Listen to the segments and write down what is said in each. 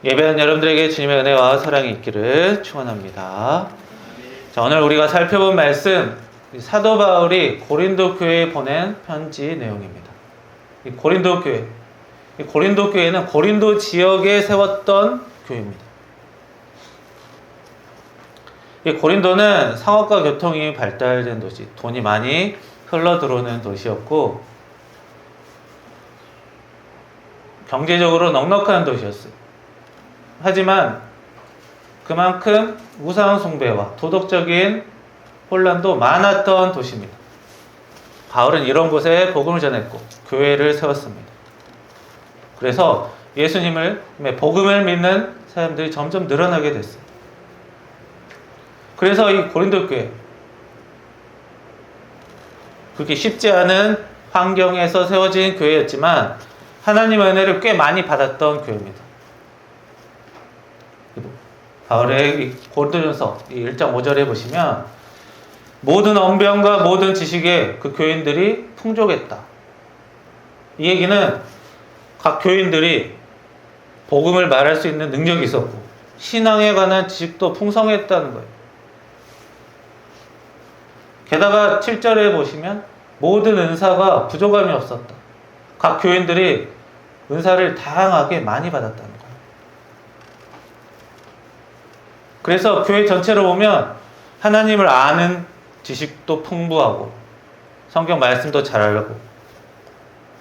예배한 여러분들에게 주님의 은혜와 사랑이 있기를 축원합니다. 자, 오늘 우리가 살펴본 말씀, 사도 바울이 고린도 교회에 보낸 편지 내용입니다. 이 고린도 교회는 고린도 지역에 세웠던 교회입니다. 이 고린도는 상업과 교통이 발달된 도시, 돈이 많이 흘러 들어오는 도시였고 경제적으로 넉넉한 도시였어요. 하지만 그만큼 우상 숭배와 도덕적인 혼란도 많았던 도시입니다. 바울은 이런 곳에 복음을 전했고 교회를 세웠습니다. 그래서 예수님을, 복음을 믿는 사람들이 점점 늘어나게 됐어요. 그래서 이 고린도 교회, 그렇게 쉽지 않은 환경에서 세워진 교회였지만 하나님의 은혜를 꽤 많이 받았던 교회입니다. 바울의 고린도전서 1장 5절에 보시면 모든 언변과 모든 지식에 그 교인들이 풍족했다. 이 얘기는 각 교인들이 복음을 말할 수 있는 능력이 있었고 신앙에 관한 지식도 풍성했다는 거예요. 게다가 7절에 보시면 모든 은사가 부족함이 없었다. 각 교인들이 은사를 다양하게 많이 받았다는 거예요. 그래서 교회 전체로 보면 하나님을 아는 지식도 풍부하고 성경 말씀도 잘 알고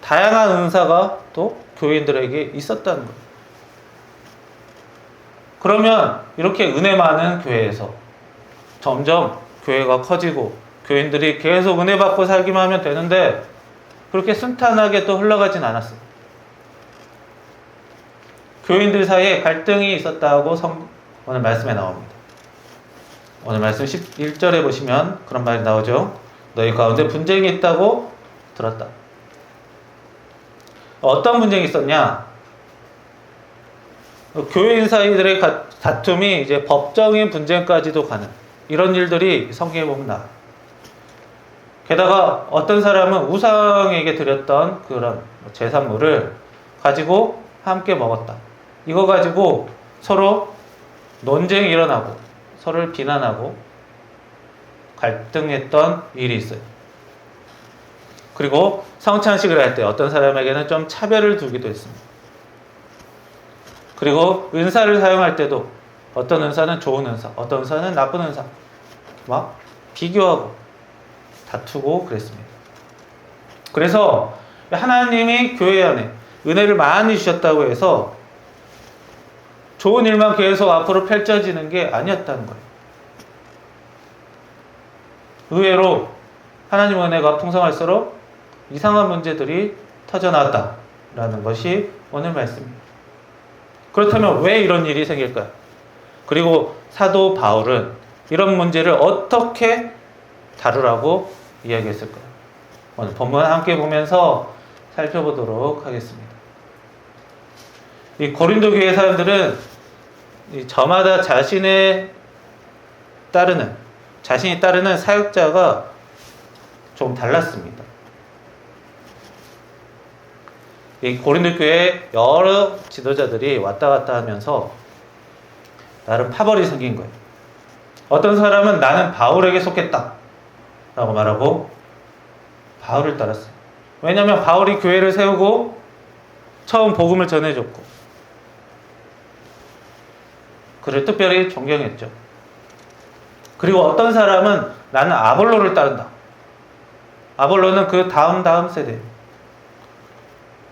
다양한 은사가 또 교인들에게 있었다는 거예요. 그러면 이렇게 은혜 많은 교회에서 점점 교회가 커지고 교인들이 계속 은혜 받고 살기만 하면 되는데 그렇게 순탄하게 또 흘러가진 않았어요. 교인들 사이에 갈등이 있었다고 오늘 말씀에 나옵니다. 오늘 말씀 11절에 보시면 그런 말이 나오죠. 너희 가운데 분쟁이 있다고 들었다. 어떤 분쟁이 있었냐? 교인 사이들의 다툼이 이제 법적인 분쟁까지도 가는 이런 일들이 성경에 보면 나와요. 게다가 어떤 사람은 우상에게 드렸던 그런 제산물을 가지고 함께 먹었다. 이거 가지고 서로 논쟁이 일어나고 서로를 비난하고 갈등했던 일이 있어요. 그리고 성찬식을 할 때 어떤 사람에게는 좀 차별을 두기도 했습니다. 그리고 은사를 사용할 때도 어떤 은사는 좋은 은사, 어떤 은사는 나쁜 은사 막 비교하고 다투고 그랬습니다. 그래서 하나님이 교회 안에 은혜를 많이 주셨다고 해서 좋은 일만 계속 앞으로 펼쳐지는 게 아니었다는 거예요. 의외로 하나님의 은혜가 풍성할수록 이상한 문제들이 터져나왔다라는 것이 오늘 말씀입니다. 그렇다면 왜 이런 일이 생길까요? 그리고 사도 바울은 이런 문제를 어떻게 다루라고 이야기했을까요? 오늘 본문 함께 보면서 살펴보도록 하겠습니다. 이 고린도 교회 사람들은 저마다 자신이 따르는 사역자가 좀 달랐습니다. 이 고린도 교회에 여러 지도자들이 왔다 갔다 하면서 나름 파벌이 생긴 거예요. 어떤 사람은 나는 바울에게 속했다 라고 말하고 바울을 따랐어요. 왜냐하면 바울이 교회를 세우고 처음 복음을 전해줬고 그를 특별히 존경했죠. 그리고 어떤 사람은 나는 아볼로를 따른다. 아볼로는 그 다음 세대.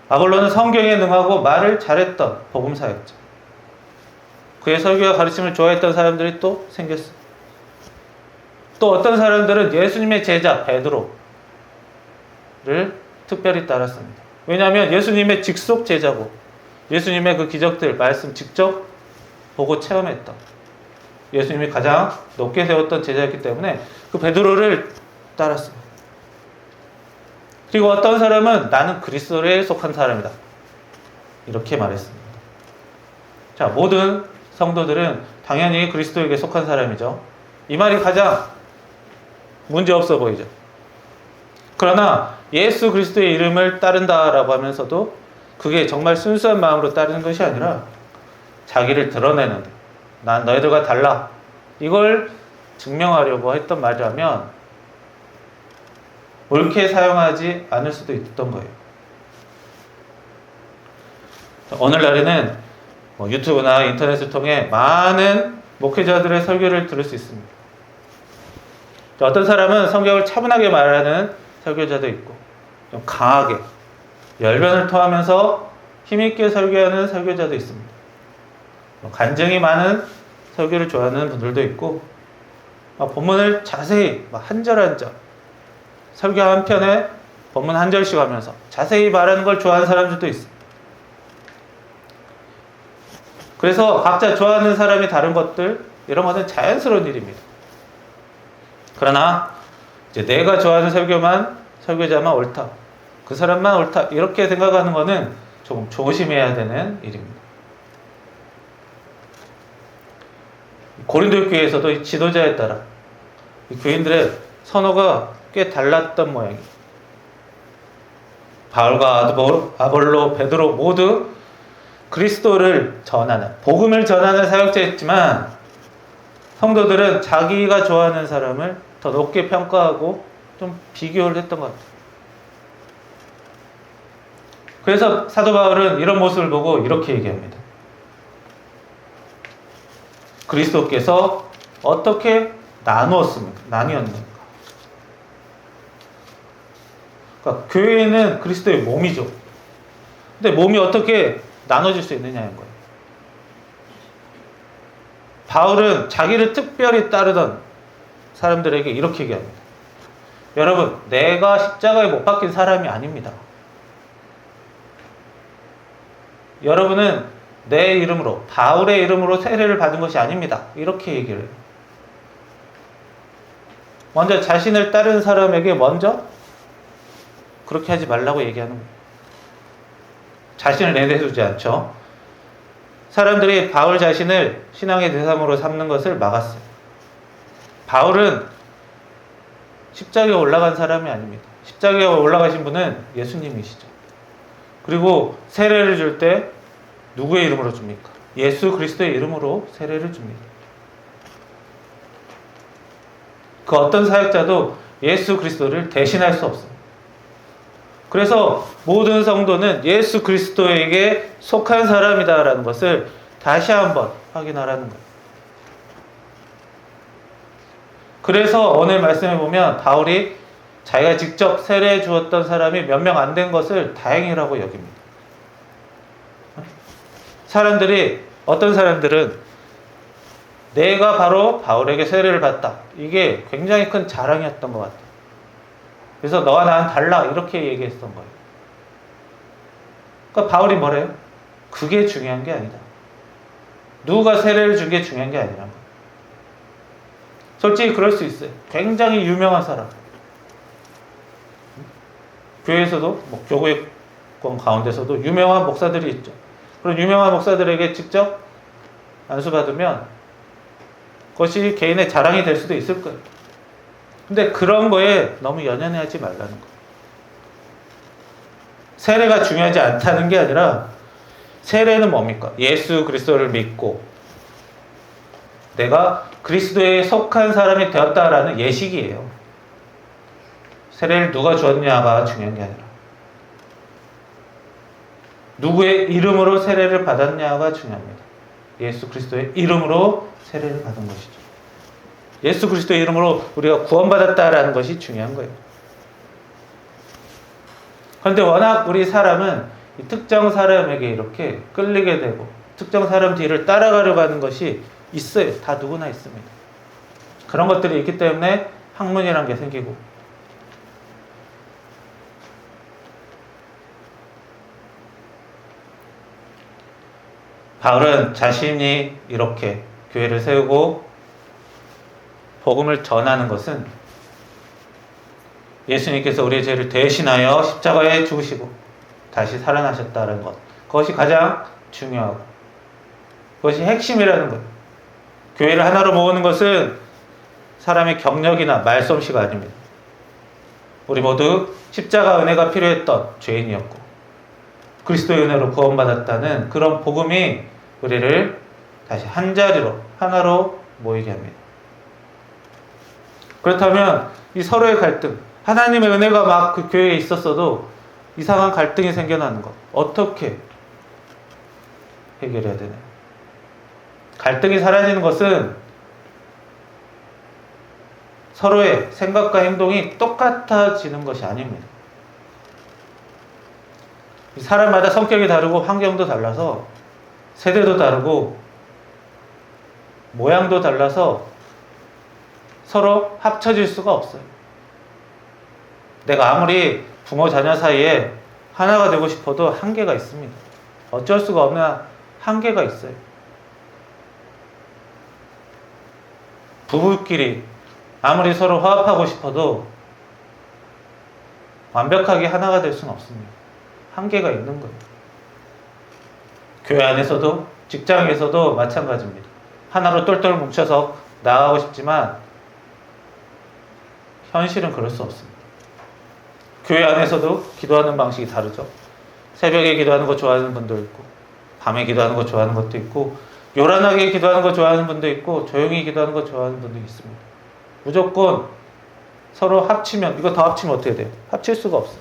아볼로는 성경에 능하고 말을 잘했던 복음 사역자. 그의 설교와 가르침을 좋아했던 사람들이 또 생겼어요. 또 어떤 사람들은 예수님의 제자 베드로를 특별히 따랐습니다. 왜냐하면 예수님의 직속 제자고 예수님의 그 기적들 말씀 직접 보고 체험했던 예수님이 가장 높게 세웠던 제자였기 때문에 그 베드로를 따랐습니다. 그리고 어떤 사람은 나는 그리스도에 속한 사람이다 이렇게 말했습니다. 자, 모든 성도들은 당연히 그리스도에게 속한 사람이죠. 이 말이 가장 문제없어 보이죠. 그러나 예수 그리스도의 이름을 따른다라고 하면서도 그게 정말 순수한 마음으로 따르는 것이 아니라 자기를 드러내는데, 난 너희들과 달라, 이걸 증명하려고 했던 말이라면 옳게 사용하지 않을 수도 있던 거예요. 오늘날에는 유튜브나 인터넷을 통해 많은 목회자들의 설교를 들을 수 있습니다. 어떤 사람은 성경을 차분하게 말하는 설교자도 있고, 좀 강하게 열변을 토하면서 힘있게 설교하는 설교자도 있습니다. 간증이 많은 설교를 좋아하는 분들도 있고, 본문을 자세히 한 절 한 절, 설교 한 편에 본문 한 절씩 하면서 자세히 말하는 걸 좋아하는 사람들도 있습니다. 그래서 각자 좋아하는 사람이 다른 것들, 이런 것은 자연스러운 일입니다. 그러나 이제 내가 좋아하는 설교자만 옳다, 그 사람만 옳다, 이렇게 생각하는 것은 조금 조심해야 되는 일입니다. 고린도 교회에서도 지도자에 따라 교인들의 선호가 꽤 달랐던 모양이에요. 바울과 아볼로, 베드로 모두 그리스도를 전하는, 복음을 전하는 사역자였지만, 성도들은 자기가 좋아하는 사람을 더 높게 평가하고 좀 비교를 했던 것 같아요. 그래서 사도 바울은 이런 모습을 보고 이렇게 얘기합니다. 그리스도께서 어떻게 나뉘었는가? 그러니까 교회는 그리스도의 몸이죠. 근데 몸이 어떻게 나눠질 수 있느냐는 거예요. 바울은 자기를 특별히 따르던 사람들에게 이렇게 얘기합니다. 여러분, 내가 십자가에 못 박힌 사람이 아닙니다. 여러분은 내 이름으로, 바울의 이름으로 세례를 받은 것이 아닙니다. 이렇게 얘기를 해요. 먼저 자신을 따르는 사람에게 먼저 그렇게 하지 말라고 얘기하는 거예요. 자신을 내세우지 않죠. 사람들이 바울 자신을 신앙의 대상으로 삼는 것을 막았어요. 바울은 십자가에 올라간 사람이 아닙니다. 십자가에 올라가신 분은 예수님이시죠. 그리고 세례를 줄 때 누구의 이름으로 줍니까? 예수 그리스도의 이름으로 세례를 줍니다. 그 어떤 사역자도 예수 그리스도를 대신할 수 없습니다. 그래서 모든 성도는 예수 그리스도에게 속한 사람이다라는 것을 다시 한번 확인하라는 거예요. 그래서 오늘 말씀해 보면 바울이 자기가 직접 세례해 주었던 사람이 몇 명 안 된 것을 다행이라고 여깁니다. 어떤 사람들은 내가 바로 바울에게 세례를 받다, 이게 굉장히 큰 자랑이었던 것 같아요. 그래서 너와 나는 달라, 이렇게 얘기했던 거예요. 그러니까 바울이 뭐래요? 그게 중요한 게 아니다. 누가 세례를 준 게 중요한 게 아니란 거예요. 솔직히 그럴 수 있어요. 굉장히 유명한 사람, 교회에서도, 교회권 가운데서도 유명한 목사들이 있죠. 그런 유명한 목사들에게 직접 안수받으면 그것이 개인의 자랑이 될 수도 있을 거예요. 근데 그런 거에 너무 연연해하지 말라는 거예요. 세례가 중요하지 않다는 게 아니라, 세례는 뭡니까? 예수 그리스도를 믿고 내가 그리스도에 속한 사람이 되었다라는 예식이에요. 세례를 누가 주었냐가 중요한 게 아니라 누구의 이름으로 세례를 받았냐가 중요합니다. 예수 그리스도의 이름으로 세례를 받은 것이죠. 예수 그리스도의 이름으로 우리가 구원받았다라는 것이 중요한 거예요. 그런데 워낙 우리 사람은 이 특정 사람에게 이렇게 끌리게 되고 특정 사람 뒤를 따라가려고 하는 것이 있어요. 다 누구나 있습니다. 그런 것들이 있기 때문에 학문이라는 게 생기고, 바울은 자신이 이렇게 교회를 세우고 복음을 전하는 것은 예수님께서 우리의 죄를 대신하여 십자가에 죽으시고 다시 살아나셨다는 것, 그것이 가장 중요하고 그것이 핵심이라는 거예요. 교회를 하나로 모으는 것은 사람의 경력이나 말솜씨가 아닙니다. 우리 모두 십자가 은혜가 필요했던 죄인이었고 그리스도의 은혜로 구원받았다는 그런 복음이 우리를 다시 한 자리로, 하나로 모이게 합니다. 그렇다면 이 서로의 갈등, 하나님의 은혜가 막 그 교회에 있었어도 이상한 갈등이 생겨나는 것, 어떻게 해결해야 되나요? 갈등이 사라지는 것은 서로의 생각과 행동이 똑같아지는 것이 아닙니다. 사람마다 성격이 다르고 환경도 달라서 세대도 다르고 모양도 달라서 서로 합쳐질 수가 없어요. 내가 아무리 부모 자녀 사이에 하나가 되고 싶어도 한계가 있습니다. 어쩔 수가 없는 한계가 있어요. 부부끼리 아무리 서로 화합하고 싶어도 완벽하게 하나가 될 수는 없습니다. 한계가 있는 거예요. 교회 안에서도 직장에서도 마찬가지입니다. 하나로 똘똘 뭉쳐서 나아가고 싶지만 현실은 그럴 수 없습니다. 교회 안에서도 기도하는 방식이 다르죠. 새벽에 기도하는 거 좋아하는 분도 있고, 밤에 기도하는 거 좋아하는 것도 있고, 요란하게 기도하는 거 좋아하는 분도 있고, 조용히 기도하는 거 좋아하는 분도 있습니다. 무조건 서로 합치면, 이거 더 합치면 어떻게 돼요? 합칠 수가 없어요.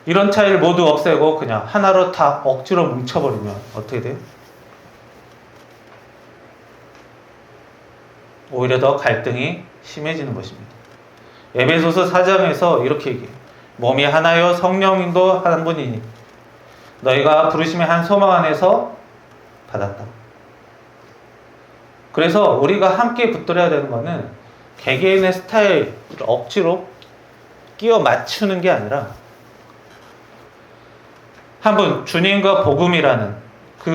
이런 차이를 모두 없애고 그냥 하나로 다 억지로 뭉쳐버리면 어떻게 돼요? 오히려 더 갈등이 심해지는 것입니다. 에베소서 4장에서 이렇게 얘기해요. 몸이 하나요 성령도 한 분이니 너희가 부르심의 한 소망 안에서 받았다. 그래서 우리가 함께 붙들어야 되는 것은 개개인의 스타일을 억지로 끼워 맞추는 게 아니라 한 분 주님과 복음이라는 그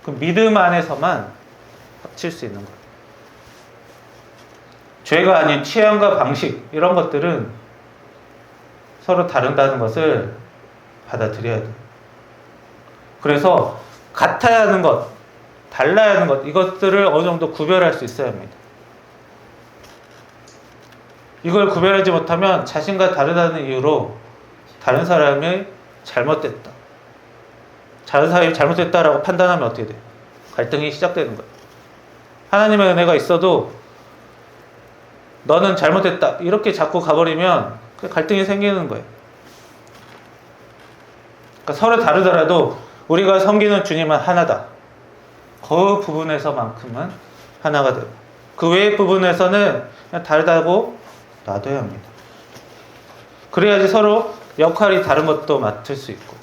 믿음 안에서만 합칠 수 있는 거예요. 죄가 아닌 취향과 방식 이런 것들은 서로 다른다는 것을 받아들여야 돼요. 그래서 같아야 하는 것, 달라야 하는 것 이것들을 어느 정도 구별할 수 있어야 합니다. 이걸 구별하지 못하면 자신과 다르다는 이유로 다른 사람이 잘못됐다. 다른 사람이 잘못됐다라고 판단하면 어떻게 돼요? 갈등이 시작되는 거예요. 하나님의 은혜가 있어도 너는 잘못됐다. 이렇게 자꾸 가버리면 갈등이 생기는 거예요. 그러니까 서로 다르더라도 우리가 섬기는 주님은 하나다. 그 부분에서만큼은 하나가 되고 그 외의 부분에서는 그냥 다르다고 놔둬야 합니다. 그래야지 서로 역할이 다른 것도 맡을 수 있고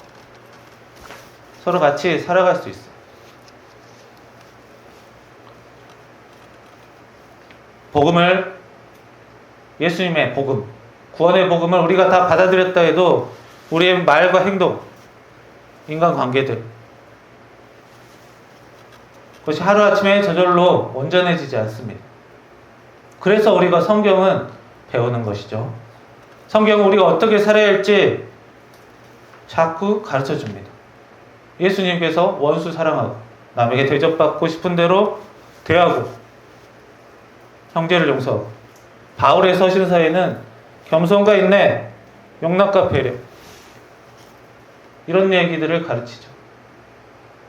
서로 같이 살아갈 수 있어요. 복음을 예수님의 복음, 구원의 복음을 우리가 다 받아들였다 해도 우리의 말과 행동, 인간관계들 그것이 하루아침에 저절로 온전해지지 않습니다. 그래서 우리가 성경은 배우는 것이죠. 성경은 우리가 어떻게 살아야 할지 자꾸 가르쳐 줍니다. 예수님께서 원수 사랑하고 남에게 대접받고 싶은 대로 대하고 형제를 용서하고 바울의 서신서에는 겸손과 인내, 용납과 배려 이런 얘기들을 가르치죠.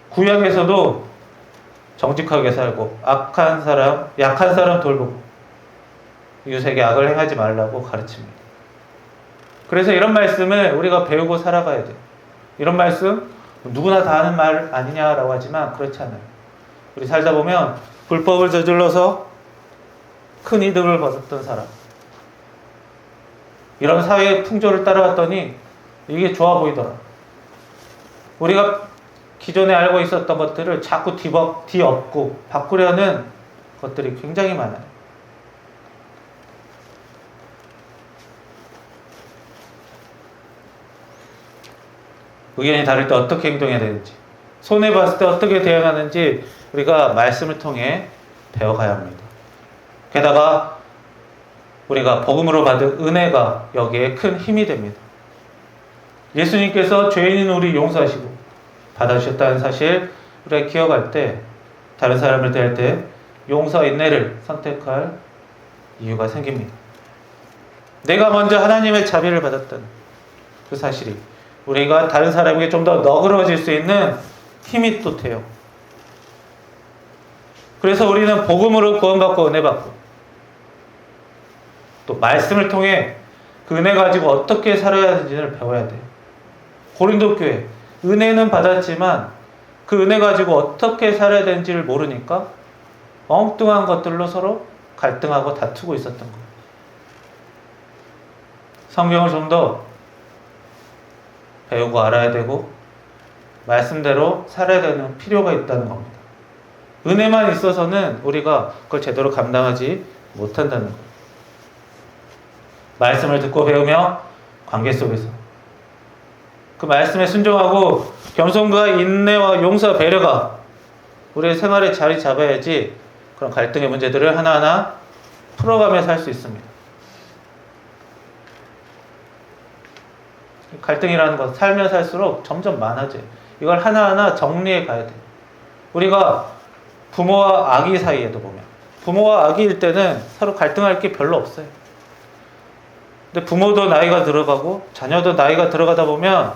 구약에서도 정직하게 살고 약한 사람 돌보고 이웃에게 악을 행하지 말라고 가르칩니다. 그래서 이런 말씀을 우리가 배우고 살아가야 돼요. 이런 말씀 누구나 다 하는 말 아니냐라고 하지만 그렇지 않아요. 우리 살다 보면 불법을 저질러서 큰 이득을 받았던 사람 이런 사회의 풍조를 따라왔더니 이게 좋아 보이더라. 우리가 기존에 알고 있었던 것들을 자꾸 뒤엎고 바꾸려는 것들이 굉장히 많아요. 의견이 다를 때 어떻게 행동해야 되는지, 손해봤을 때 어떻게 대응하는지 우리가 말씀을 통해 배워가야 합니다. 게다가 우리가 복음으로 받은 은혜가 여기에 큰 힘이 됩니다. 예수님께서 죄인인 우리 용서하시고 받아주셨다는 사실 우리가 기억할 때 다른 사람을 대할 때 용서 인내를 선택할 이유가 생깁니다. 내가 먼저 하나님의 자비를 받았다는 그 사실이 우리가 다른 사람에게 좀 더 너그러질 수 있는 힘이 또 돼요. 그래서 우리는 복음으로 구원받고 은혜 받고 또 말씀을 통해 그 은혜 가지고 어떻게 살아야 하는지를 배워야 돼요. 고린도 교회 은혜는 받았지만 그 은혜 가지고 어떻게 살아야 되는지를 모르니까 엉뚱한 것들로 서로 갈등하고 다투고 있었던 거예요. 성경을 좀 더 배우고 알아야 되고 말씀대로 살아야 되는 필요가 있다는 겁니다. 은혜만 있어서는 우리가 그걸 제대로 감당하지 못한다는 거예요. 말씀을 듣고 배우며 관계 속에서 그 말씀에 순종하고 겸손과 인내와 용서와 배려가 우리의 생활에 자리 잡아야지 그런 갈등의 문제들을 하나하나 풀어가며 살 수 있습니다. 갈등이라는 것은 살면 살수록 점점 많아져요. 이걸 하나하나 정리해 가야 돼요. 우리가 부모와 아기 사이에도 보면 부모와 아기일 때는 서로 갈등할 게 별로 없어요. 근데 부모도 나이가 들어가고 자녀도 나이가 들어가다 보면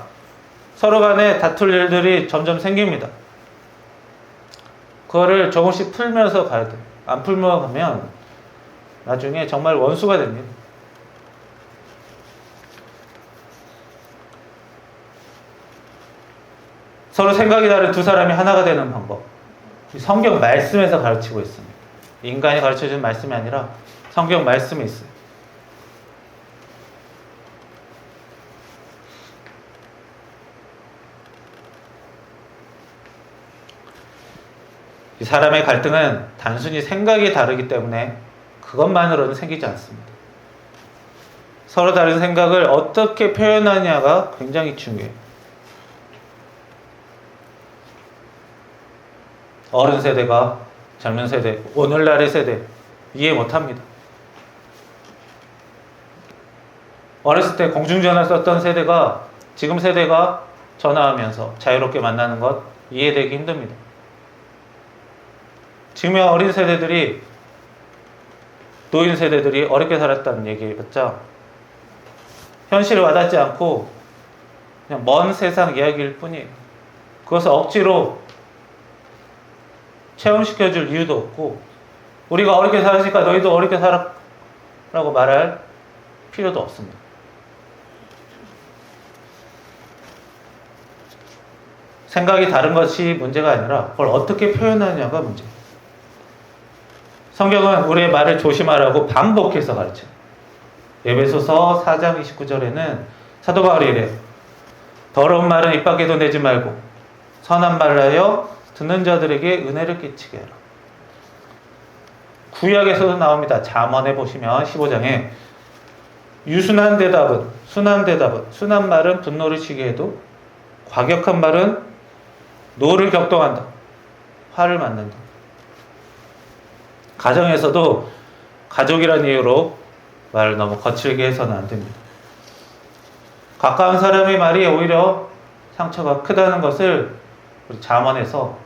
서로 간에 다툴 일들이 점점 생깁니다. 그거를 조금씩 풀면서 가야 돼요. 안 풀면 가면 나중에 정말 원수가 됩니다. 서로 생각이 다른 두 사람이 하나가 되는 방법. 성경 말씀에서 가르치고 있습니다. 인간이 가르쳐주는 말씀이 아니라 성경 말씀에 있어요. 이 사람의 갈등은 단순히 생각이 다르기 때문에 그것만으로는 생기지 않습니다. 서로 다른 생각을 어떻게 표현하냐가 굉장히 중요해요. 어른 세대가 젊은 세대, 오늘날의 세대 이해 못합니다. 어렸을 때 공중전화 썼던 세대가 지금 세대가 전화하면서 자유롭게 만나는 것 이해되기 힘듭니다. 지금의 어린 세대들이 노인 세대들이 어렵게 살았다는 얘기해봤자 현실에 와닿지 않고 그냥 먼 세상 이야기일 뿐이에요. 그것을 억지로 체험시켜줄 이유도 없고 우리가 어렵게 살았으니까 너희도 어렵게 살아라고 말할 필요도 없습니다. 생각이 다른 것이 문제가 아니라 그걸 어떻게 표현하느냐가 문제예요. 성경은 우리의 말을 조심하라고 반복해서 가르쳐요. 에베소서 4장 29절에는 사도 바울이 이래요. 더러운 말은 입 밖에도 내지 말고 선한 말을 하여 듣는 자들에게 은혜를 끼치게 하라. 구약에서도 나옵니다. 잠언에 보시면 15장에 유순한 대답은 순한 말은 분노를 치게 해도 과격한 말은 노를 격동한다. 화를 만든다. 가정에서도 가족이라는 이유로 말을 너무 거칠게 해서는 안 됩니다. 가까운 사람의 말이 오히려 상처가 크다는 것을 우리 잠언에서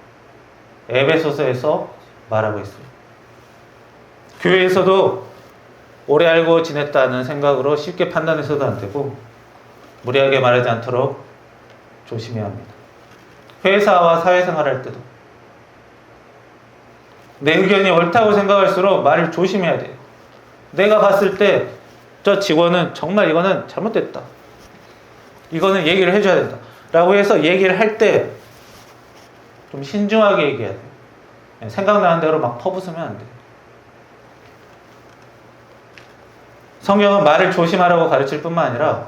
에베소서에서 말하고 있어요. 교회에서도 오래 알고 지냈다는 생각으로 쉽게 판단해서도 안 되고 무리하게 말하지 않도록 조심해야 합니다. 회사와 사회생활 할 때도 내 의견이 옳다고 생각할수록 말을 조심해야 돼요. 내가 봤을 때 저 직원은 정말 이거는 잘못됐다. 이거는 얘기를 해줘야 된다. 라고 해서 얘기를 할 때 좀 신중하게 얘기해야 돼요. 생각나는 대로 막 퍼부으면 안 돼요. 성경은 말을 조심하라고 가르칠 뿐만 아니라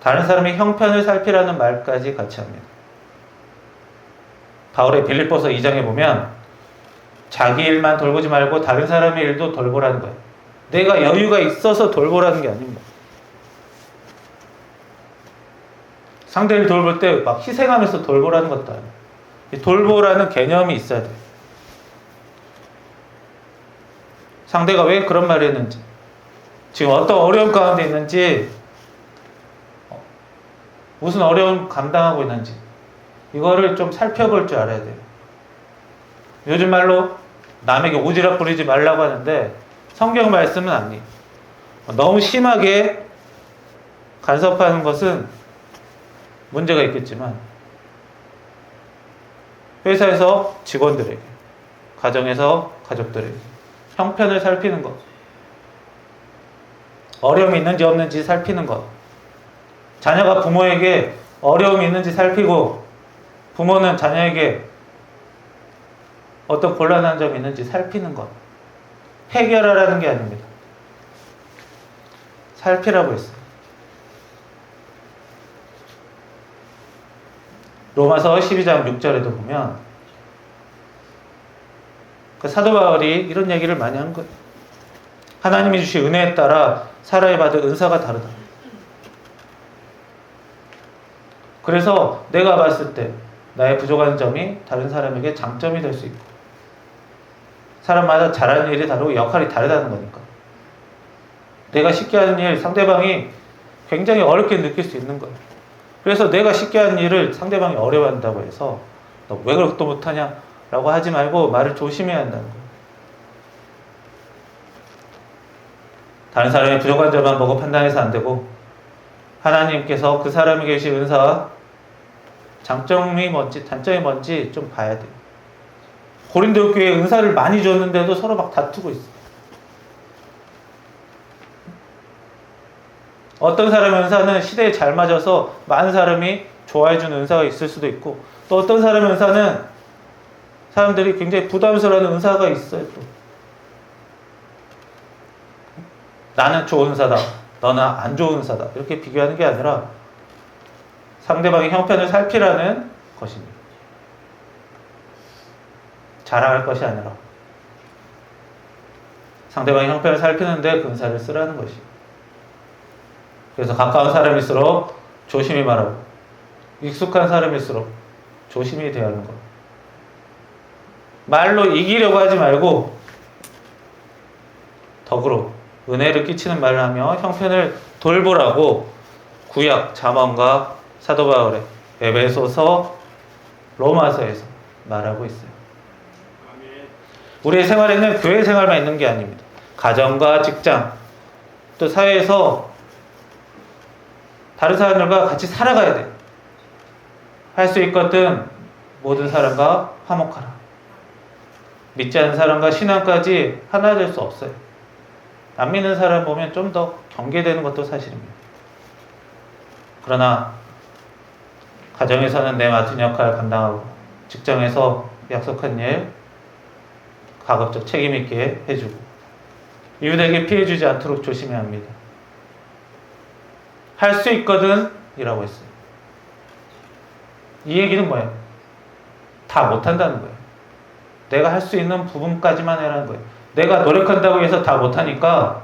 다른 사람의 형편을 살피라는 말까지 같이 합니다. 바울의 빌립보서 2장에 보면 자기 일만 돌보지 말고 다른 사람의 일도 돌보라는 거예요. 내가 여유가 있어서 돌보라는 게 아닙니다. 상대를 돌볼 때 막 희생하면서 돌보라는 것도 아니에요. 돌보라는 개념이 있어야 돼요. 상대가 왜 그런 말을 했는지, 지금 어떤 어려움 가운데 있는지, 무슨 어려움 감당하고 있는지 이거를 좀 살펴볼 줄 알아야 돼요. 요즘 말로 남에게 오지랖 부리지 말라고 하는데 성경 말씀은 아니에요. 너무 심하게 간섭하는 것은 문제가 있겠지만 회사에서 직원들에게, 가정에서 가족들에게 형편을 살피는 것, 어려움이 있는지 없는지 살피는 것, 자녀가 부모에게 어려움이 있는지 살피고 부모는 자녀에게 어떤 곤란한 점이 있는지 살피는 것, 해결하라는 게 아닙니다. 살피라고 했어요. 로마서 12장 6절에도 보면 그 사도 바울이 이런 얘기를 많이 한 거예요. 하나님이 주신 은혜에 따라 사람이 받은 은사가 다르다. 그래서 내가 봤을 때 나의 부족한 점이 다른 사람에게 장점이 될 수 있고, 사람마다 잘하는 일이 다르고 역할이 다르다는 거니까. 내가 쉽게 하는 일, 상대방이 굉장히 어렵게 느낄 수 있는 거예요. 그래서 내가 쉽게 하는 일을 상대방이 어려워한다고 해서 너 왜 그렇게 못하냐? 라고 하지 말고 말을 조심해야 한다는 거예요. 다른 사람의 부족한 점만 보고 판단해서 안 되고, 하나님께서 그 사람에게 주신 은사와 장점이 뭔지 단점이 뭔지 좀 봐야 돼요. 고린도 교회에 은사를 많이 줬는데도 서로 막 다투고 있어요. 어떤 사람의 은사는 시대에 잘 맞아서 많은 사람이 좋아해주는 은사가 있을 수도 있고, 또 어떤 사람의 은사는 사람들이 굉장히 부담스러워하는 은사가 있어요. 또 나는 좋은 은사다, 너는 안 좋은 은사다, 이렇게 비교하는 게 아니라 상대방의 형편을 살피라는 것입니다. 자랑할 것이 아니라 상대방의 형편을 살피는데 그 은사를 쓰라는 것이에요. 그래서 가까운 사람일수록 조심히 말하고, 익숙한 사람일수록 조심히 대하는 것. 말로 이기려고 하지 말고 덕으로 은혜를 끼치는 말을 하며 형편을 돌보라고 구약 잠언과 사도 바울의 에베소서, 로마서에서 말하고 있어요. 우리의 생활에는 교회 생활만 있는 게 아닙니다. 가정과 직장, 또 사회에서 다른 사람들과 같이 살아가야 돼. 할 수 있거든 모든 사람과 화목하라. 믿지 않는 사람과 신앙까지 하나 될 수 없어요. 안 믿는 사람 보면 좀 더 경계되는 것도 사실입니다. 그러나 가정에서는 내 맡은 역할을 감당하고, 직장에서 약속한 일 가급적 책임 있게 해주고, 이웃에게 피해 주지 않도록 조심해야 합니다. 할 수 있거든 이라고 했어요. 이 얘기는 뭐예요? 다 못한다는 거예요. 내가 할 수 있는 부분까지만 해라는 거예요. 내가 노력한다고 해서 다 못하니까,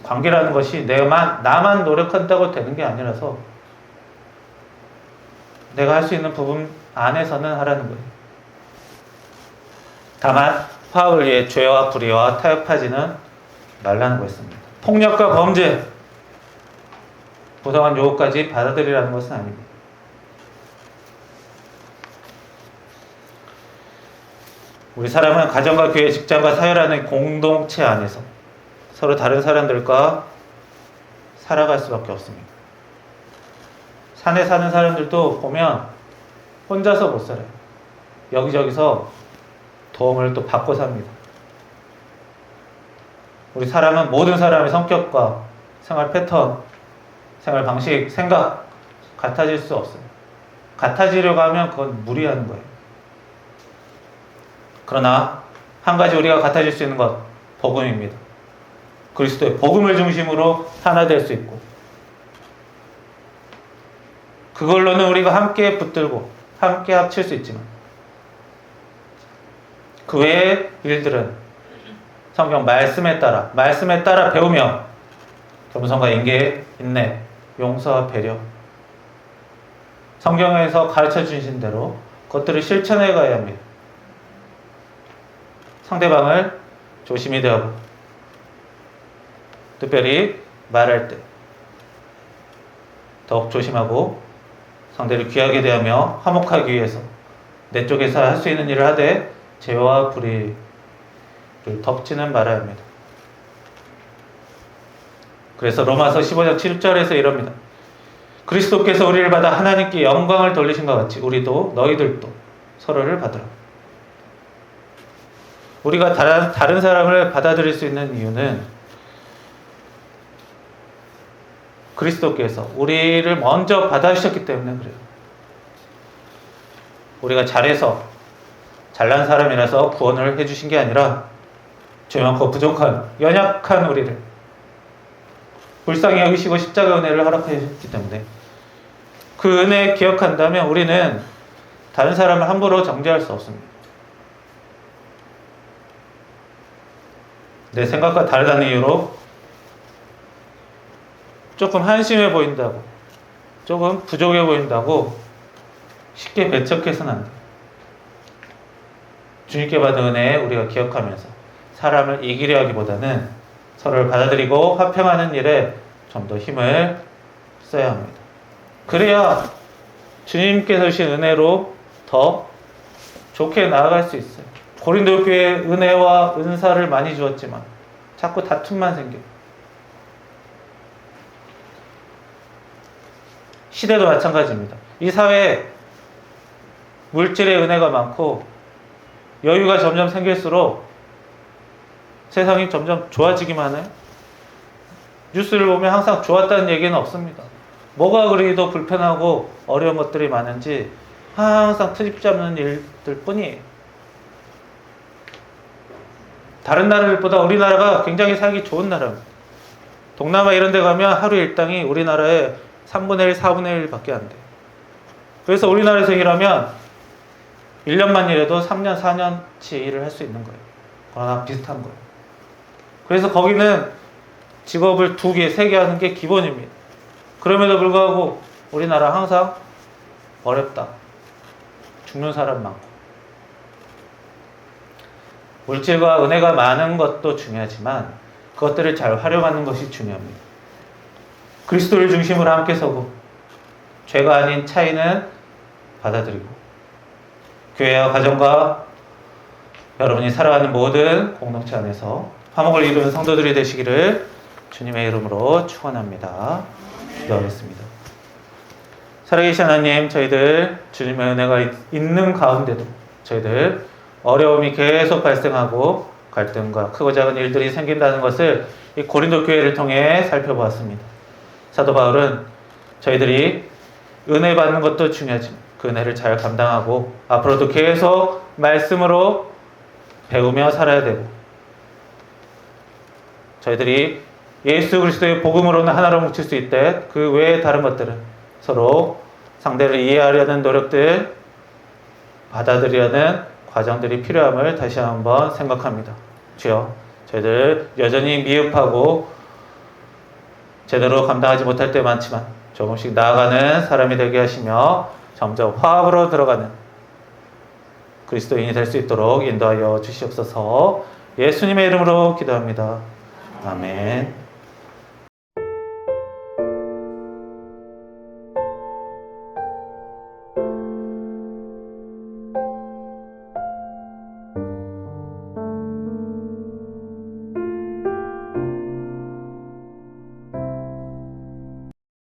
관계라는 것이 나만 노력한다고 되는 게 아니라서 내가 할 수 있는 부분 안에서는 하라는 거예요. 다만 화합을 위해 죄와 불의와 타협하지는 말라는 것입니다. 폭력과 범죄, 부당한 요구까지 받아들이라는 것은 아닙니다. 우리 사람은 가정과 교회, 직장과 사회라는 공동체 안에서 서로 다른 사람들과 살아갈 수밖에 없습니다. 산에 사는 사람들도 보면 혼자서 못 살아요. 여기저기서 도움을 또 받고 삽니다. 우리 사람은 모든 사람의 성격과 생활 패턴, 생활 방식, 생각 같아질 수 없어요. 같아지려고 하면 그건 무리하는 거예요. 그러나 한 가지 우리가 같아질 수 있는 것, 복음입니다. 그리스도의 복음을 중심으로 하나 될 수 있고, 그걸로는 우리가 함께 붙들고 함께 합칠 수 있지만, 그 외의 일들은 성경 말씀에 따라 배우며 겸손과 인계, 인내, 용서와 배려, 성경에서 가르쳐 주신 대로 그것들을 실천해 가야 합니다. 상대방을 조심히 대하고, 특별히 말할 때 더욱 조심하고, 상대를 귀하게 대하며 화목하기 위해서 내 쪽에서 할 수 있는 일을 하되 죄와 불의를 덮지는 말아야 합니다. 그래서 로마서 15장 7절에서 이럽니다. 그리스도께서 우리를 받아 하나님께 영광을 돌리신 것 같이 우리도 너희들도 서로를 받으라. 우리가 다른 사람을 받아들일 수 있는 이유는 그리스도께서 우리를 먼저 받아주셨기 때문에 그래요. 우리가 잘해서 잘난 사람이라서 구원을 해주신 게 아니라 죄 많고 부족한 연약한 우리를 불쌍히 여기시고 십자가 은혜를 허락해 주셨기 때문에 그 은혜 기억한다면 우리는 다른 사람을 함부로 정죄할 수 없습니다. 내 생각과 다르다는 이유로 조금 한심해 보인다고, 조금 부족해 보인다고 쉽게 배척해서는 안 돼요. 주님께 받은 은혜 우리가 기억하면서 사람을 이기려 하기보다는 서로를 받아들이고 화평하는 일에 좀 더 힘을 써야 합니다. 그래야 주님께서 주신 은혜로 더 좋게 나아갈 수 있어요. 고린도 교회에 은혜와 은사를 많이 주었지만 자꾸 다툼만 생겨요. 시대도 마찬가지입니다. 이 사회에 물질의 은혜가 많고 여유가 점점 생길수록 세상이 점점 좋아지기만 해요. 뉴스를 보면 항상 좋았다는 얘기는 없습니다. 뭐가 그리도 불편하고 어려운 것들이 많은지 항상 트집지 않는 일들 뿐이에요. 다른 나라들보다 우리나라가 굉장히 살기 좋은 나라입니다. 동남아 이런 데 가면 하루 일당이 우리나라의 3분의 1, 4분의 1 밖에 안 돼요. 그래서 우리나라에서 일하면 1년만 일해도 3년, 4년치 일을 할 수 있는 거예요. 그러나 비슷한 거예요. 그래서 거기는 직업을 2개, 3개 하는 게 기본입니다. 그럼에도 불구하고 우리나라 항상 어렵다. 죽는 사람 많고. 물질과 은혜가 많은 것도 중요하지만 그것들을 잘 활용하는 것이 중요합니다. 그리스도를 중심으로 함께 서고 죄가 아닌 차이는 받아들이고 교회와 가정과 여러분이 살아가는 모든 공동체 안에서 화목을 이루는 성도들이 되시기를 주님의 이름으로 축원합니다. 기도하겠습니다. 살아계신 하나님, 저희들 주님의 은혜가 있는 가운데도 저희들 어려움이 계속 발생하고 갈등과 크고 작은 일들이 생긴다는 것을 이 고린도 교회를 통해 살펴보았습니다. 사도 바울은 저희들이 은혜 받는 것도 중요하지만 그 은혜를 잘 감당하고 앞으로도 계속 말씀으로 배우며 살아야 되고 저희들이 예수 그리스도의 복음으로는 하나로 뭉칠 수 있되 그 외의 다른 것들은 서로 상대를 이해하려는 노력들, 받아들이려는 과정들이 필요함을 다시 한번 생각합니다. 주여, 저희들 여전히 미흡하고 제대로 감당하지 못할 때 많지만 조금씩 나아가는 사람이 되게 하시며 점점 화합으로 들어가는 그리스도인이 될 수 있도록 인도하여 주시옵소서. 예수님의 이름으로 기도합니다. 아멘.